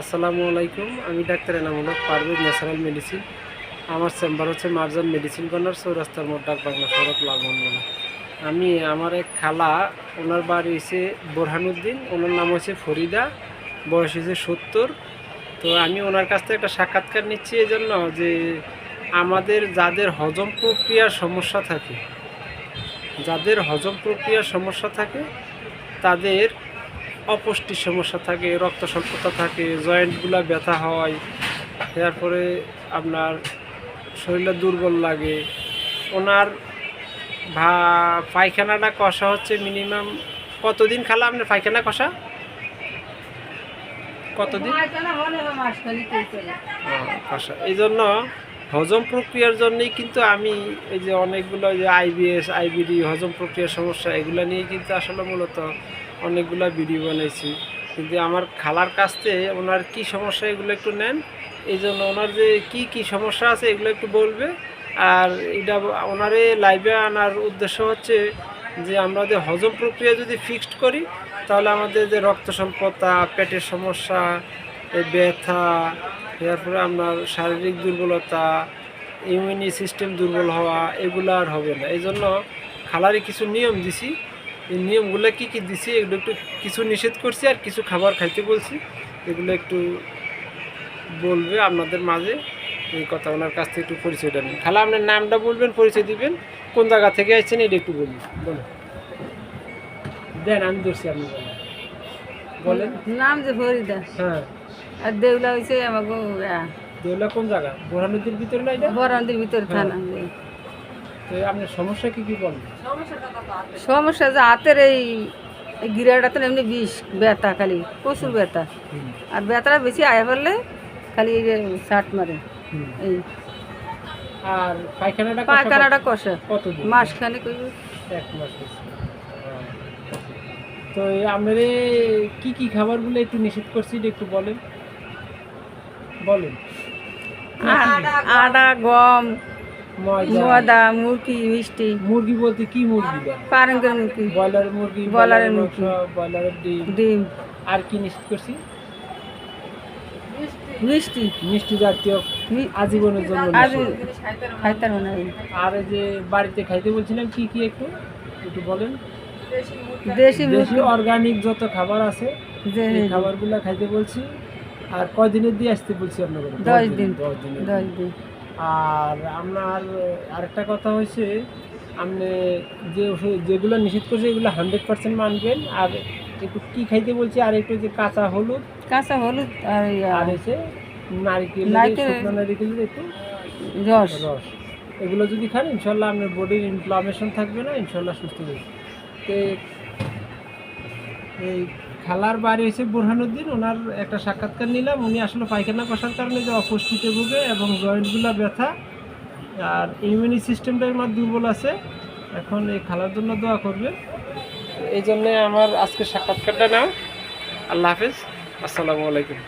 আসসালামু আলাইকুম। আমি doctor Enamul Haque, Parvez natural medicine. আমার চেম্বার হচ্ছে মার্জান মেডিসিন কর্নার, চৌরাস্তার মোড়, ডাক বাংলা সড়ক, লালমোহন। আমি আমার এক খালা, ওনার বাড়ি হয়েছে বোরহানুদ্দিন, ওনার নাম হচ্ছে ফরিদা, বয়স হয়েছে 70। তো আমি ওনার কাছ থেকে একটা সাক্ষাৎকার নিচ্ছি এই জন্য যে আমাদের যাদের হজম প্রক্রিয়ার সমস্যা থাকে, তাদের অপুষ্টির সমস্যা থাকে, রক্ত স্বল্পতা থাকে, জয়েন্টগুলো ব্যথা হয়, তারপরে আপনার শরীরে দুর্বল লাগে। ওনার পায়খানাটা কষা হচ্ছে মিনিমাম কতদিন খালা আপনার পায়খানা কষা? কতদিন কষা? এই জন্য হজম প্রক্রিয়ার জন্যই কিন্তু আমি এই যে অনেকগুলো যে আইবিএস, আইবিডি, হজম প্রক্রিয়ার সমস্যা, এগুলো নিয়ে কিন্তু আসলে মূলত অনেকগুলো ভিডিও বানাইছি। কিন্তু আমার খালার কাছ থেকে ওনার কী সমস্যা এগুলো একটু নেন, এই জন্য ওনার যে কী সমস্যা আছে এগুলো একটু বলবে। আর এটা ওনারে লাইভে আনার উদ্দেশ্য হচ্ছে যে আমরা যে হজম প্রক্রিয়া যদি ফিক্সড করি, তাহলে আমাদের যে রক্ত স্বল্পতা, পেটের সমস্যা, এই ব্যথা, এরপরে আপনার শারীরিক দুর্বলতা, ইমিউনি সিস্টেম দুর্বল হওয়া, এগুলো আর হবে না। এই জন্য খালারে কিছু নিয়ম দিছি। এই নিয়মগুলো কী কী দিছি এগুলো একটু কিছু নিষেধ করছি, আর কিছু খাবার খাইতে বলছি, এগুলো একটু বলবে আপনাদের মাঝে। এই কথা ওনার কাছ থেকে একটু পরিচয়টা নিন। খালা আপনার নামটা বলবেন, পরিচয় দিবেন, কোন জায়গা থেকে আসছেন এটা একটু বলুন। বলুন, দেন আমি ধরছি, আপনি বলেন। নাম যে ফরিদা। হ্যাঁ, আর দেউলা হয়েছে আমাকে দেউলা কোন জায়গা? বোরহানুদ্দির ভিতরে না এটা? বরান্দির ভিতরে থানা। তো আপনার সমস্যা কি বলেন? সমস্যা যে হাতের এই গিরাটাতে এমনি বিষ, ব্যথা, খালি প্রচুর ব্যথা। আর ব্যথাটা বেশি আয়া পড়লে খালি শার্ট মারে। এই আর পায়খানাটা কষা কতদিন? মাসখানে 1 মাস হয়েছে। তো আপনার কি খাবারগুলো একটু নিষেধ করছি এটা একটু বলেন। আটা, গম, ময়দা, মুরগি, মিষ্টি। মুরগি বলতে কি মুরগি? পারেঙ্গের মুরগি, ব্রয়লারের মুরগি, ব্রয়লারের মুরগি, ব্রয়লারের ডিম। আর কি নিষেধ করছি? মিষ্টি জাতীয় আজীবনের জন্য খাইতে হবে না। আর এই যে বাড়িতে খাইতে বলছিলাম কি একটু একটু বলেন। দেশি অর্গানিক যত খাবার আছে এই খাবারগুলো খাইতে বলছি। আর কয়দিনের দিয়ে আসতে বলছি আপনাকে? 10 দিন। আর আপনার আরেকটা কথা হয়েছে, আপনি যে যেগুলো নিষেধ করছে এগুলো 100% মানবেন। আর একটু কি খাইতে বলছি, আর একটু যে কাঁচা হলুদ আর এসে নারিকেলের একটু রস, এগুলো যদি খান ইনশাল্লাহ আপনার বডির ইনফ্লামেশন থাকবে না, ইনশাল্লাহ সুস্থ থাকবে। তো এই খালার বাড়ি হয়েছে বোরহানুদ্দিন, ওনার একটা সাক্ষাৎকার নিলাম। উনি আসলে পায়খানা কষার কারণে যে অপুষ্টিতে ভুগে এবং জয়েন্টগুলো ব্যথা আর ইমিউনি সিস্টেমটা আমার দুর্বল আছে। এখন এই খালার জন্য দোয়া করবে। এই জন্যে আমার আজকে সাক্ষাৎকারটা নাও। আল্লাহ হাফেজ, আসসালামু আলাইকুম।